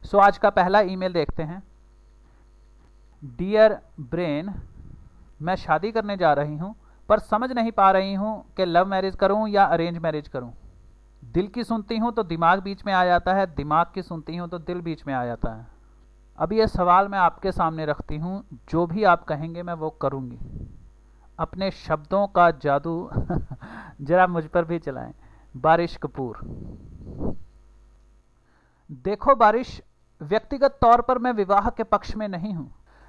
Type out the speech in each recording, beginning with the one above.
सो आज का पहला ईमेल देखते हैं। डियर ब्रेन, मैं शादी करने जा रही हूँ पर समझ नहीं पा रही हूँ कि लव मैरिज करूँ या अरेंज मैरिज करूँ। दिल की सुनती हूँ तो दिमाग बीच में आ जाता है, दिमाग की सुनती हूँ तो दिल बीच में आ जाता है। अब ये सवाल मैं आपके सामने रखती हूँ, जो भी आप कहेंगे मैं वो करूँगी। अपने शब्दों का जादू जरा मुझ पर भी चलाएं। बारिश कपूर। देखो बारिश, व्यक्तिगत तौर पर मैं विवाह के पक्ष में नहीं हूं,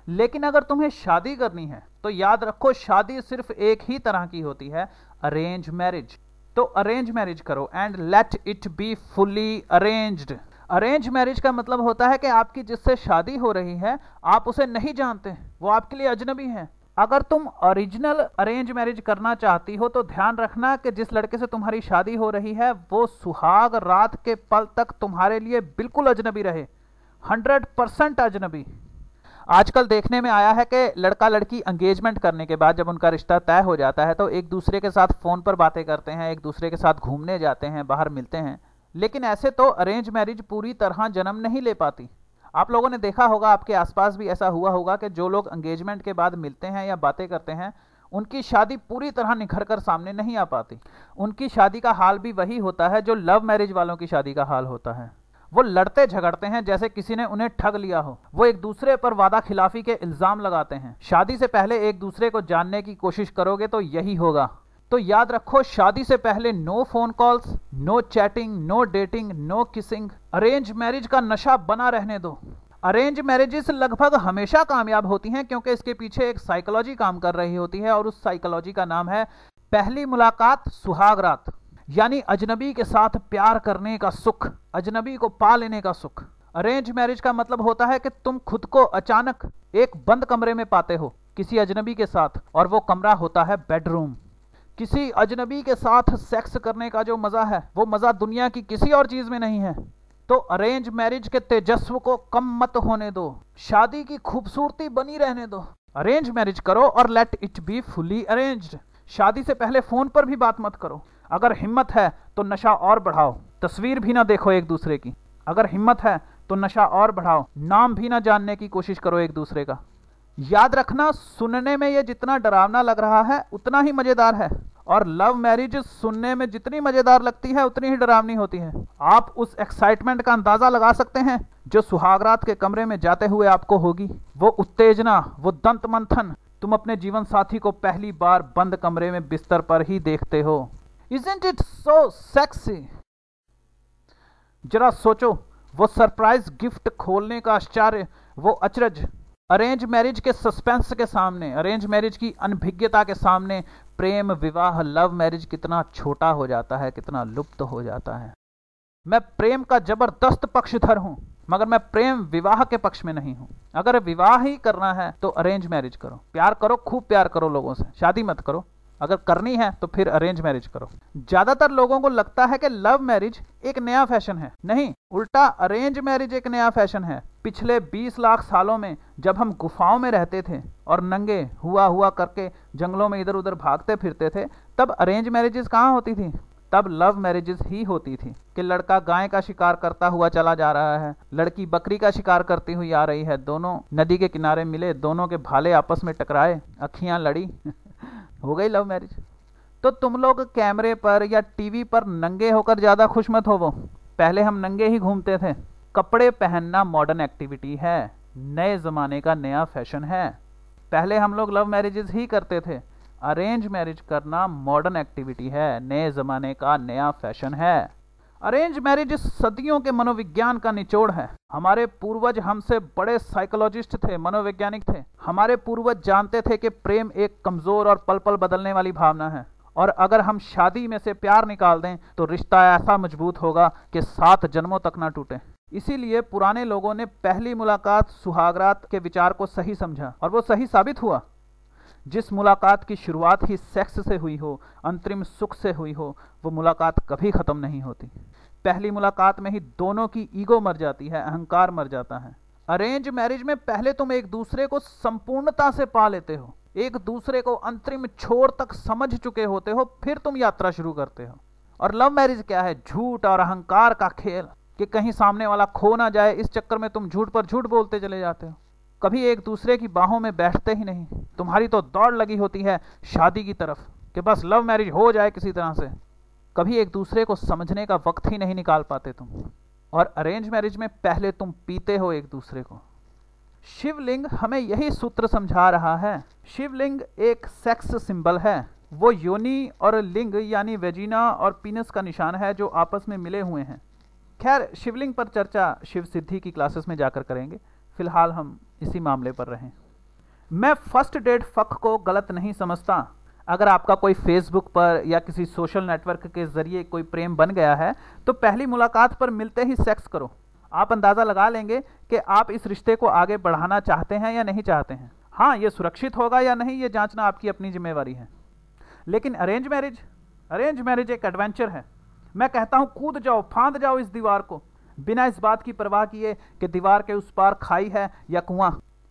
लेकिन अगर तुम्हें शादी करनी है तो याद रखो शादी सिर्फ एक ही तरह की होती है, अरेंज मैरिज। तो अरेंज मैरिज करो and let it be fully arranged. Arrange marriage का मतलब होता है कि आपकी जिससे शादी हो रही है आप उसे नहीं जानते, वो आपके लिए अजनबी है। अगर तुम ओरिजिनल अरेंज मैरिज करना चाहती हो तो ध्यान रखना कि जिस लड़के से तुम्हारी शादी हो रही है वो सुहाग रात के पल तक तुम्हारे लिए बिल्कुल अजनबी रहे, 100% अजनबी। आजकल देखने में आया है कि लड़का लड़की एंगेजमेंट करने के बाद जब उनका रिश्ता तय हो जाता है तो एक दूसरे के साथ फ़ोन पर बातें करते हैं, एक दूसरे के साथ घूमने जाते हैं, बाहर मिलते हैं। लेकिन ऐसे तो अरेंज मैरिज पूरी तरह जन्म नहीं ले पाती। आप लोगों ने देखा होगा, आपके आसपास भी ऐसा हुआ होगा कि जो लोग एंगेजमेंट के बाद मिलते हैं या बातें करते हैं उनकी शादी पूरी तरह निखर कर सामने नहीं आ पाती। उनकी शादी का हाल भी वही होता है जो लव मैरिज वालों की शादी का हाल होता है। वो लड़ते झगड़ते हैं जैसे किसी ने उन्हें ठग लिया हो। वो एक दूसरे पर वादा खिलाफी के इल्जाम लगाते हैं। शादी से पहले एक दूसरे को जानने की कोशिश करोगे तो यही होगा। तो याद रखो, शादी से पहले no phone calls, no chatting, no dating, no kissing. Arrange marriage का नशा बना रहने दो। अरेंज मैरिजेस लगभग हमेशा कामयाब होती हैं क्योंकि इसके पीछे एक साइकोलॉजी काम कर रही होती है और उस साइकोलॉजी का नाम है पहली मुलाकात सुहाग रात, यानी अजनबी के साथ प्यार करने का सुख, अजनबी को पा लेने का सुख। अरेंज मैरिज का मतलब होता है कि तुम खुद को अचानक एक बंद कमरे में पाते हो किसी अजनबी के साथ, और वो कमरा होता है बेडरूम। किसी अजनबी के साथ सेक्स करने का जो मजा है वो मजा दुनिया की किसी और चीज में नहीं है। तो अरेंज मैरिज के तेजस्व को कम मत होने दो, शादी की खूबसूरती बनी रहने दो। अरेंज मैरिज करो और let it be fully arranged. शादी से पहले फोन पर भी बात मत करो। अगर हिम्मत है तो नशा और बढ़ाओ, तस्वीर भी ना देखो एक दूसरे की। अगर हिम्मत है तो नशा और बढ़ाओ, नाम भी ना जानने की कोशिश करो एक दूसरे का। याद रखना, सुनने में ये जितना डरावना लग रहा है उतना ही मजेदार है, और लव मैरिज सुनने में जितनी मजेदार लगती है उतनी ही डरावनी होती है। आप उस एक्साइटमेंट का अंदाजा लगा सकते हैं जो सुहागरात के कमरे में जाते हुए आपको होगी। वो उत्तेजना, वो दंत मंथन, तुम अपने जीवन साथी को पहली बार बंद कमरे में बिस्तर पर ही देखते हो। Isn't it so sexy? जरा सोचो, वो सरप्राइज गिफ्ट खोलने का आश्चर्य, वो अचरज। अरेंज मैरिज के सस्पेंस के सामने, अरेंज मैरिज की अनभिज्ञता के सामने प्रेम विवाह लव मैरिज कितना छोटा हो जाता है, कितना लुप्त हो जाता है। मैं प्रेम का जबरदस्त पक्षधर हूं, मगर मैं प्रेम विवाह के पक्ष में नहीं हूं। अगर विवाह ही करना है तो अरेंज मैरिज करो, प्यार करो, खूब प्यार करो लोगों से, शादी मत करो। अगर करनी है तो फिर अरेंज मैरिज करो। ज्यादातर लोगों को लगता है कि लव मैरिज एक नया फैशन है। नहीं, उल्टा अरेंज मैरिज एक नया फैशन है। पिछले 20 लाख सालों में जब हम गुफाओं में रहते थे और नंगे हुआ करके जंगलों में इधर उधर भागते फिरते थे, तब अरेंज मैरिजेस कहाँ होती थी? तब लव मैरिजेस ही होती थी कि लड़का गाय का शिकार करता हुआ चला जा रहा है, लड़की बकरी का शिकार करती हुई आ रही है, दोनों नदी के किनारे मिले, दोनों के भाले आपस में टकराए, अखियां लड़ी हो गई लव मैरिज। तो तुम लोग कैमरे पर या टीवी पर नंगे होकर ज्यादा खुश मत होवो। पहले हम नंगे ही घूमते थे। कपड़े पहनना मॉडर्न एक्टिविटी है, नए जमाने का नया फैशन है। पहले हम लोग लव मैरिजेस ही करते थे। अरेंज मैरिज करना मॉडर्न एक्टिविटी है, नए जमाने का नया फैशन है। अरेंज मैरिज सदियों के मनोविज्ञान का निचोड़ है। हमारे पूर्वज हमसे बड़े साइकोलॉजिस्ट थे, मनोवैज्ञानिक थे। हमारे पूर्वज जानते थे कि प्रेम एक कमजोर और पल पल बदलने वाली भावना है, और अगर हम शादी में से प्यार निकाल दें तो रिश्ता ऐसा मजबूत होगा कि 7 जन्मों तक ना टूटे। इसीलिए पुराने लोगों ने पहली मुलाकात सुहागरात के विचार को सही समझा, और वो सही साबित हुआ। जिस मुलाकात की शुरुआत ही सेक्स से हुई हो, अंतरिम सुख से हुई हो, वो मुलाकात कभी खत्म नहीं होती। पहली मुलाकात में ही दोनों की ईगो मर जाती है, अहंकार मर जाता है। अरेंज मैरिज में पहले तुम एक दूसरे को संपूर्णता से पा लेते हो, एक दूसरे को अंतरिम छोर तक समझ चुके होते हो, फिर तुम यात्रा शुरू करते हो। और लव मैरिज क्या है? झूठ और अहंकार का खेल। कि कहीं सामने वाला खो ना जाए, इस चक्कर में तुम झूठ पर झूठ बोलते चले जाते हो। कभी एक दूसरे की बाहों में बैठते ही नहीं। तुम्हारी तो दौड़ लगी होती है शादी की तरफ कि बस लव मैरिज हो जाए किसी तरह से। कभी एक दूसरे को समझने का वक्त ही नहीं निकाल पाते तुम। और अरेंज मैरिज में पहले तुम पीते हो एक दूसरे को। शिवलिंग हमें यही सूत्र समझा रहा है। शिवलिंग एक सेक्स सिंबल है। वो योनि और लिंग यानी वेजिना और पीनस का निशान है जो आपस में मिले हुए हैं। खैर, शिवलिंग पर चर्चा शिव सिद्धि की क्लासेस में जाकर करेंगे, फिलहाल हम इसी मामले पर रहें। मैं फर्स्ट डेट फक को गलत नहीं समझता। अगर आपका कोई फेसबुक पर या किसी सोशल नेटवर्क के जरिए कोई प्रेम बन गया है तो पहली मुलाकात पर मिलते ही सेक्स करो। आप अंदाज़ा लगा लेंगे कि आप इस रिश्ते को आगे बढ़ाना चाहते हैं या नहीं चाहते हैं। हाँ, ये सुरक्षित होगा या नहीं ये जांचना आपकी अपनी जिम्मेवारी है। लेकिन अरेंज मैरिज एक एडवेंचर है। मैं कहता हूँ कूद जाओ, फांद जाओ इस दीवार को, बिना इस बात की परवाह किए कि दीवार के उस पार खाई है या कुआं,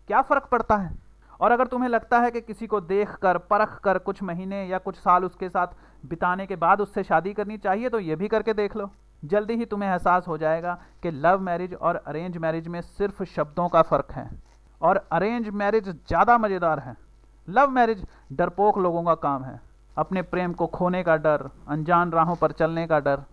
क्या फ़र्क पड़ता है। और अगर तुम्हें लगता है कि किसी को देख कर परख कर कुछ महीने या कुछ साल उसके साथ बिताने के बाद उससे शादी करनी चाहिए तो ये भी करके देख लो। जल्दी ही तुम्हें एहसास हो जाएगा कि लव मैरिज और अरेंज मैरिज में सिर्फ शब्दों का फ़र्क है और अरेंज मैरिज ज़्यादा मज़ेदार है। लव मैरिज डरपोक लोगों का काम है, अपने प्रेम को खोने का डर, अनजान राहों पर चलने का डर।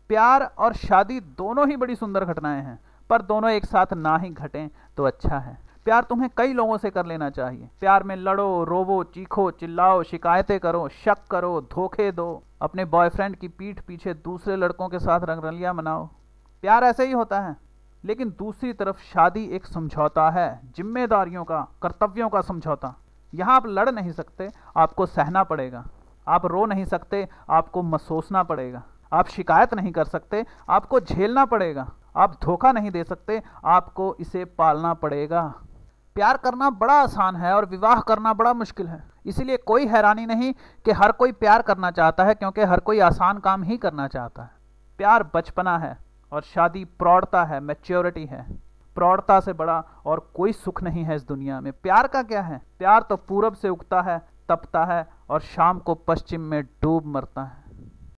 प्यार और शादी दोनों ही बड़ी सुंदर घटनाएं हैं, पर दोनों एक साथ ना ही घटें तो अच्छा है। प्यार तुम्हें कई लोगों से कर लेना चाहिए। प्यार में लड़ो, रोवो, चीखो, चिल्लाओ, शिकायतें करो, शक करो, धोखे दो, अपने बॉयफ्रेंड की पीठ पीछे दूसरे लड़कों के साथ रंगरलियां मनाओ। प्यार ऐसे ही होता है। लेकिन दूसरी तरफ शादी एक समझौता है, जिम्मेदारियों का, कर्तव्यों का समझौता। यहाँ आप लड़ नहीं सकते, आपको सहना पड़ेगा। आप रो नहीं सकते, आपको महसूसना पड़ेगा। आप शिकायत नहीं कर सकते, आपको झेलना पड़ेगा। आप धोखा नहीं दे सकते, आपको इसे पालना पड़ेगा। प्यार करना बड़ा आसान है और विवाह करना बड़ा मुश्किल है। इसीलिए कोई हैरानी नहीं कि हर कोई प्यार करना चाहता है, क्योंकि हर कोई आसान काम ही करना चाहता है। प्यार बचपना है और शादी प्रौढ़ता है, मैच्योरिटी है। प्रौढ़ता से बड़ा और कोई सुख नहीं है इस दुनिया में। प्यार का क्या है? प्यार तो पूरब से उगता है, तपता है और शाम को पश्चिम में डूब मरता है।